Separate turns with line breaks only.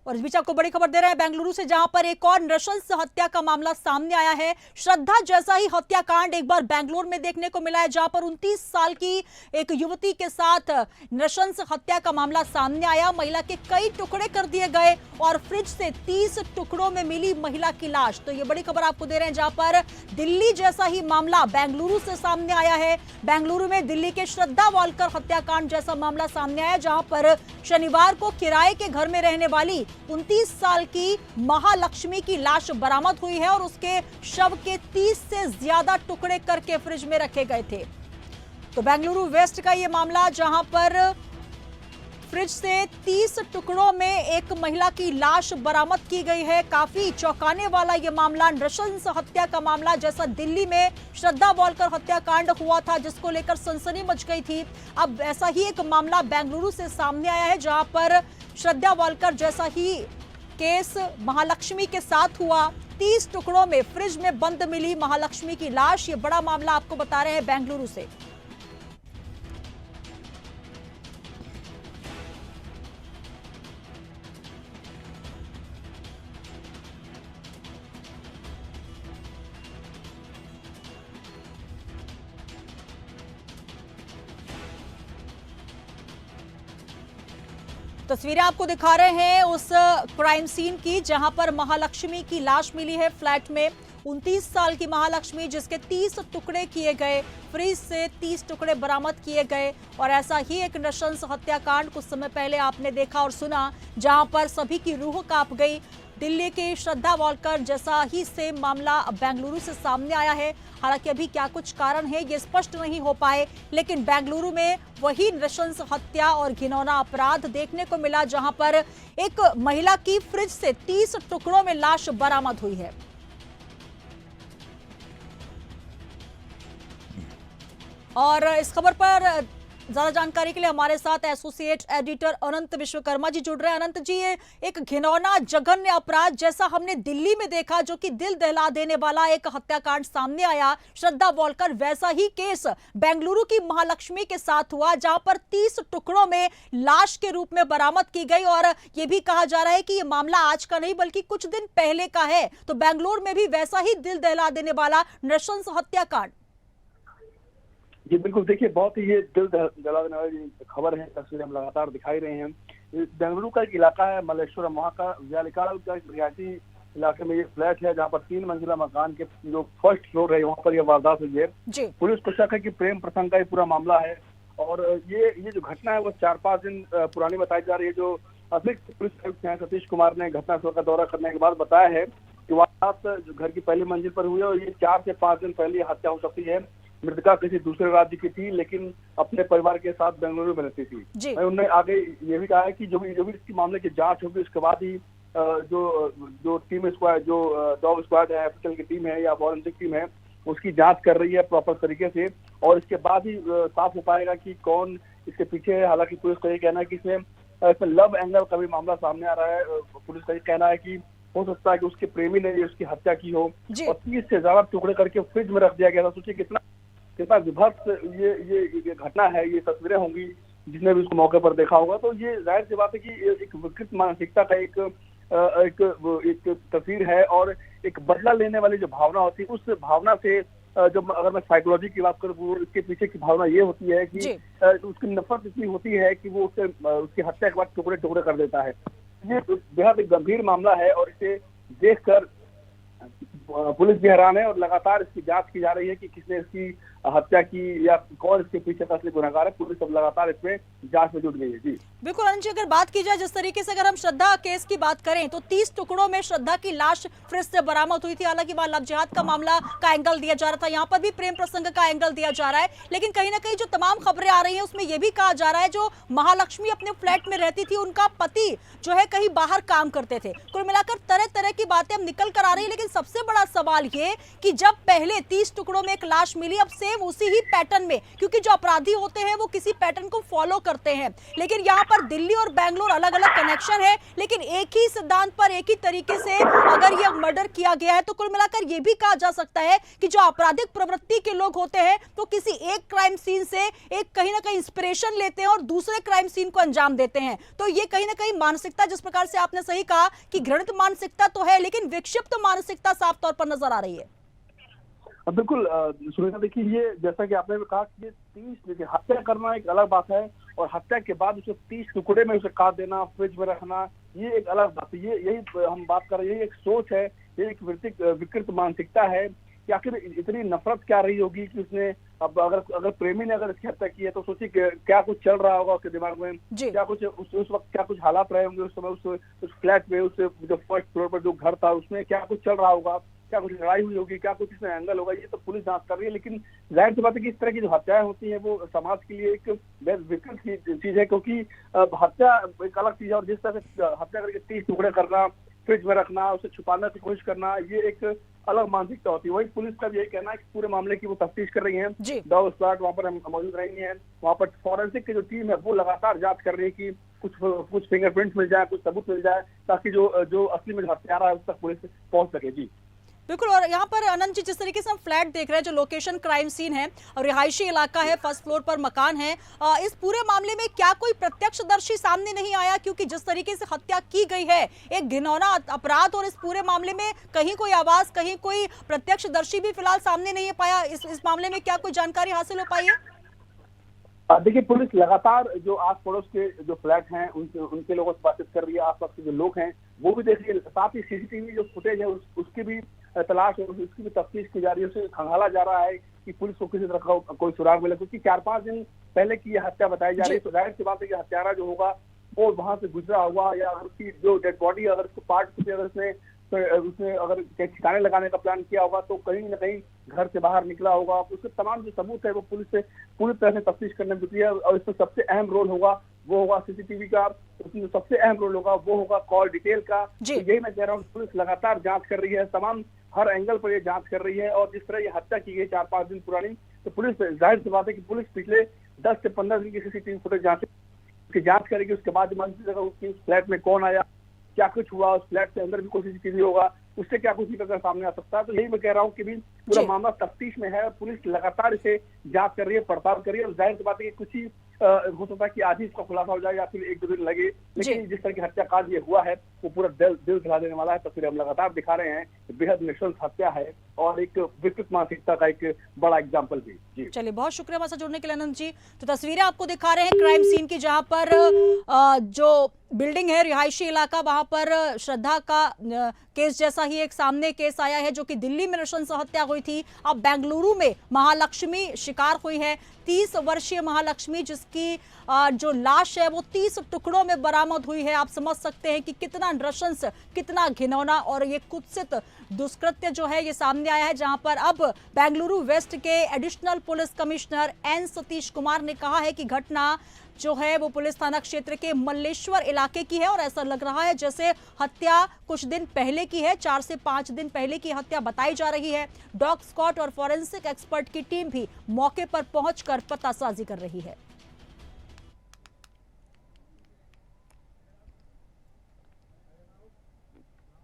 और इस बीच आपको बड़ी खबर दे रहे हैं बेंगलुरु से, जहां पर एक और नृशंस हत्या का मामला सामने आया है। श्रद्धा जैसा ही हत्याकांड एक बार बेंगलुरु में देखने को मिला है, जहां पर 29 साल की एक युवती के साथ नृशंस हत्या का मामला सामने आया। महिला के कई टुकड़े कर दिए गए और फ्रिज से 30 टुकड़ों में मिली महिला की लाश। तो ये बड़ी खबर आपको दे रहे हैं, जहां पर दिल्ली जैसा ही मामला बेंगलुरु से सामने आया है। बेंगलुरु में दिल्ली के श्रद्धा वालकर हत्याकांड जैसा मामला सामने आया, जहां पर शनिवार को किराए के घर में रहने वाली 29 साल की महालक्ष्मी की लाश बरामद हुई है और उसके शव के 30 से ज्यादा टुकड़े करके फ्रिज में रखे गए थे। तो बेंगलुरु वेस्ट का यह मामला, जहां पर फ्रिज से 30 टुकड़ों में एक महिला की लाश बरामद की गई है। काफी चौंकाने वाला यह मामला, नृशंस हत्या का मामला, जैसा दिल्ली में श्रद्धा वालकर हत्याकांड हुआ था जिसको लेकर सनसनी मच गई थी। अब ऐसा ही एक मामला बेंगलुरु से सामने आया है, जहां पर श्रद्धा वालकर जैसा ही केस महालक्ष्मी के साथ हुआ। 30 टुकड़ों में फ्रिज में बंद मिली महालक्ष्मी की लाश। ये बड़ा मामला आपको बता रहे हैं बेंगलुरु से। तस्वीरें आपको दिखा रहे हैं उस क्राइम सीन की, जहां पर महालक्ष्मी की लाश मिली है फ्लैट में। 29 साल की महालक्ष्मी, जिसके 30 टुकड़े किए गए, फ्रिज से 30 टुकड़े बरामद किए गए। और ऐसा ही एक नृशंस हत्याकांड कुछ समय पहले आपने देखा और सुना, जहां पर सभी की रूह कांप गई। दिल्ली के श्रद्धा वालकर जैसा ही सेम मामला बेंगलुरु से सामने आया है। हालांकि अभी क्या कुछ कारण है ये स्पष्ट नहीं हो पाए, लेकिन बेंगलुरु में वही नृशंस हत्या और घिनौना अपराध देखने को मिला, जहां पर एक महिला की फ्रिज से 30 टुकड़ों में लाश बरामद हुई है। और इस खबर पर ज्यादा जानकारी के लिए हमारे साथ एसोसिएट एडिटर अनंत विश्वकर्मा जी जुड़ रहे हैं। अनंत जी, ये एक घिनौना जघन्य अपराध जैसा हमने दिल्ली में देखा, जो कि दिल दहला देने वाला एक हत्याकांड सामने आया श्रद्धा वालकर, वैसा ही केस बेंगलुरु की महालक्ष्मी के साथ हुआ, जहां पर 30 टुकड़ों में लाश के रूप में बरामद की गई। और यह भी कहा जा रहा है कि यह मामला आज का नहीं बल्कि कुछ दिन पहले का है। तो बेंगलुरु में भी वैसा ही दिल दहला देने वाला नृशंस हत्याकांड।
जी बिल्कुल, देखिए बहुत ही ये दिल जला देने वाली खबर है। तस्वीरें हम लगातार दिखाई रहे हैं। बेंगलुरु का एक इलाका है मल्लेश्वरम, वहाँ का व्यालिकाल का एक रिहायशी इलाके में ये फ्लैट है, जहाँ पर 3 मंजिला मकान के जो फर्स्ट फ्लोर है वहाँ पर यह वारदात हुई है। पुलिस को शक है कि प्रेम प्रसंग का ये पूरा मामला है। और ये जो घटना है वो 4-5 दिन पुरानी बताई जा रही है। जो अतिरिक्त पुलिस आयुक्त हैं सतीश कुमार ने घटनास्थल का दौरा करने के बाद बताया है कि वारदात जो घर की पहली मंजिल पर हुई है और ये 4 से 5 दिन पहले हत्या हो सकती है। मृतका किसी दूसरे राज्य की थी, लेकिन अपने परिवार के साथ बेंगलुरु में रहती थी। उन्होंने आगे ये भी कहा है कि जो भी इसकी मामले की जांच होगी, उसके बाद ही जो टीम स्क्वाड, जो डॉग स्क्वाड है, एफएसएल की टीम है या फॉरेंसिक टीम है, उसकी जांच कर रही है प्रॉपर तरीके से। और इसके बाद ही साफ हो पाएगा कि कौन इसके पीछे है। हालांकि पुलिस का ये कहना है कि इसमें लव एंगल का भी मामला सामने आ रहा है। पुलिस का ये कहना है कि हो सकता है कि उसके प्रेमी ने उसकी हत्या की हो और 30 से ज्यादा टुकड़े करके फ्रिज में रख दिया गया था। सोचिए कितना विभत्स ये घटना है। ये तस्वीरें होंगी, जिसने भी उसको मौके पर देखा होगा तो ये जाहिर सी बात है कि एक विकृत मानसिकता का एक तस्वीर है। और एक बदला लेने वाली जो भावना होती है, उस भावना से जब अगर मैं साइकोलॉजी की बात करूँ, इसके पीछे की भावना ये होती है कि उसकी नफरत इतनी होती है कि वो उसकी हत्या के बाद टुकड़े टुकड़े कर देता है। ये बेहद गंभीर मामला है और इसे देखकर पुलिस भी हैरान है और लगातार इसकी जांच की जा रही है कि किसने इसकी हत्या की या कौन इसके पीछे का असली गुनहगार है। पुलिस अब लगातार इसमें जांच में जुट गई है। जी
बिल्कुल अनंत जी, अगर बात की जाए जिस तरीके से, अगर हम श्रद्धा केस की बात करें तो 30 टुकड़ों में श्रद्धा की लाश फ्रिज से बरामद हुई थी। हालांकि वहां लव जिहाद का मामला का एंगल दिया जा रहा था, यहाँ पर भी प्रेम प्रसंग का एंगल दिया जा रहा है। लेकिन कहीं ना कहीं जो तमाम खबरें आ रही है उसमें यह भी कहा जा रहा है जो महालक्ष्मी अपने फ्लैट में रहती थी, उनका पति जो है कहीं बाहर काम करते थे। कुल मिलाकर तरह तरह की बातें हम निकल कर आ रही है। लेकिन सबसे बड़ा सवाल ये कि जब पहले 30 टुकड़ों में एक लाश मिली, अब सेम उसी ही पैटर्न में, क्योंकि जो अपराधी होते हैं वो किसी पैटर्न को फॉलो करते हैं, लेकिन यहाँ पर दिल्ली और बेंगलोर अलग अलग कनेक्शन है, लेकिन एक ही सिद्धांत पर एक ही तरीके से अगर ये मर्डर किया गया है, तो कुल मिलाकर ये भी कहा जा सकता है कि जो आपराधिक प्रवृत्ति के लोग होते हैं तो किसी एक क्राइम सीन से एक कहीं ना कहीं इंस्पिरेशन लेते हैं और दूसरे क्राइम सीन को अंजाम देते हैं। तो ये कहीं ना कहीं मानसिकता, जिस प्रकार से आपने सही कहा कि घृणित मानसिकता तो है, लेकिन विक्षिप्त मानसिकता साफ तौर पर नजर आ रही है।
बिल्कुल सुनीता, देखिए ये जैसा कि आपने भी कहा कि 30, देखिए हत्या करना एक अलग बात है और हत्या के बाद उसे 30 टुकड़े में उसे काट देना, फ्रिज में रखना, ये एक अलग बात है। ये यही हम बात कर रहे हैं, ये एक सोच है, ये एक विकृत मानसिकता है कि आखिर इतनी नफरत क्या रही होगी कि उसने, अब अगर प्रेमी ने अगर इसकी हत्या की है तो सोचिए क्या कुछ चल रहा होगा उसके दिमाग में, क्या कुछ उस वक्त क्या कुछ हालात रहे होंगे उस समय, उस फ्लैट में, उस जो फर्स्ट फ्लोर पर जो घर था उसमें क्या कुछ चल रहा होगा, क्या कुछ लड़ाई हुई होगी, क्या कुछ इसमें एंगल होगा, ये तो पुलिस जांच कर रही है। लेकिन जाहिर सी बात है कि इस तरह की जो हत्याएं होती हैं वो समाज के लिए एक बेहद विकृत चीज है, क्योंकि हत्या एक अलग चीज है और जिस तरह से हत्या करके 30 टुकड़े करना, फ्रिज में रखना, उसे छुपाने की कोशिश करना, ये एक अलग मानसिकता होती है। वही पुलिस का भी यही कहना है कि पूरे मामले की वो तफ्तीश कर रही है, डॉग स्क्वाड वहाँ पर मौजूद रही है, वहाँ पर फॉरेंसिक की जो टीम है वो लगातार जांच कर रही है कि कुछ फिंगरप्रिंट्स मिल जाए, कुछ सबूत मिल जाए, ताकि जो असली में हत्यारा है उस तक पुलिस पहुंच सके। जी
बिल्कुल। और यहाँ पर अनंत जी, जिस तरीके से हम फ्लैट देख रहे हैं, जो लोकेशन क्राइम सीन है और रिहायशी इलाका है, फर्स्ट फ्लोर पर मकान है, इस पूरे मामले में क्या कोई प्रत्यक्षदर्शी सामने नहीं आया? क्योंकि जिस तरीके से हत्या की गई है, एक घिनौना अपराध, और इस पूरे मामले में कहीं कोई आवाज, कहीं कोई प्रत्यक्षदर्शी भी फिलहाल सामने नहीं पाया। इस मामले में क्या कोई जानकारी हासिल हो पाई है?
देखिए, पुलिस लगातार जो आस पड़ोस के जो फ्लैट हैं उनके लोगों से बातचीत कर रही है, आसपास के जो लोग हैं वो भी देख रही है, साथ ही सीसीटीवी जो फुटेज है उसकी भी तलाश है, उसकी भी तफ्तीश की जा रही है, उसे खंगाला जा रहा है कि पुलिस को किसी तरह का कोई सुराग मिले, क्योंकि 4-5 दिन पहले की यह हत्या बताई जा रही है। तो जाहिर सी बात है कि हत्यारा जो होगा वो वहां से गुजरा हुआ, या उसकी जो डेड बॉडी अगर उसको पार्ट अगर उसने अगर ठिकाने लगाने का प्लान किया होगा तो कहीं ना कहीं घर से बाहर निकला होगा। उसके तमाम जो सबूत है वो पुलिस से पूरी तरह से तफ्तीश करने में जुटी है और इसमें सबसे अहम रोल होगा वो होगा सीसीटीवी का, उसमें सबसे अहम रोल होगा वो होगा कॉल डिटेल का। तो यही मैं कह रहा हूँ, पुलिस लगातार जांच कर रही है, तमाम हर एंगल पर ये जांच कर रही है। और जिस तरह ये हत्या की गई 4-5 दिन पुरानी, तो पुलिस, जाहिर सी बात है कि पुलिस पिछले 10 से 15 दिन की सीसीटीवी फुटेज जांच करेगी। उसके बाद उसकी फ्लैट में कौन आया, क्या कुछ हुआ, उस फ्लैट के अंदर भी कोई सीसीटीवी होगा, उससे क्या कुछ निकलकर सामने आ सकता है। तो यही मैं कह रहा हूँ कि भी पूरा मामला तफ्तीश में है और पुलिस लगातार इसे जांच कर रही है, पड़ताल कर रही है। और जाहिर सी बात है कि कुछ ही हो सकता है कि आज ही इसका खुलासा हो जाए या फिर 1-2 दिन लगे, लेकिन जिस तरह की हत्याकांड ये हुआ है वो पूरा दिल दिला देने वाला है। तो फिर हम लगातार दिखा रहे हैं कि बेहद नृशंस हत्या है और एक विकृत मानसिकता का एक बड़ा एग्जाम्पल भी। जी चलिए,
बहुत शुक्रिया हमारे साथ जुड़ने के लिए अनंत जी। तो तस्वीरें आपको दिखा रहे हैं क्राइम सीन की, जहां पर जो बिल्डिंग है, रिहायशी इलाका, वहां पर श्रद्धा का केस जैसा ही एक सामने केस आया है, जो कि दिल्ली में नृशंस हत्या हुई थी। अब बेंगलुरु में महालक्ष्मी शिकार हुई है, 30 वर्षीय महालक्ष्मी, जिसकी जो लाश है वो 30 टुकड़ों में बरामद हुई है। आप समझ सकते हैं कि कितना नृशंस, कितना घिनौना और ये कुत्सित दुष्कृत्य जो है ये सामने आया है, जहां पर अब बेंगलुरु वेस्ट के additional police commissioner N Satish Kumar ने कहा है कि घटना जो है वो पुलिस थाना क्षेत्र के मल्लेश्वर इलाके की है और ऐसा लग रहा है जैसे हत्या कुछ दिन पहले की है, 4 से 5 दिन पहले की हत्या बताई जा रही है। डॉग स्क्वाड और फॉरेंसिक एक्सपर्ट की टीम भी मौके पर पहुंचकर पतासाजी कर रही है।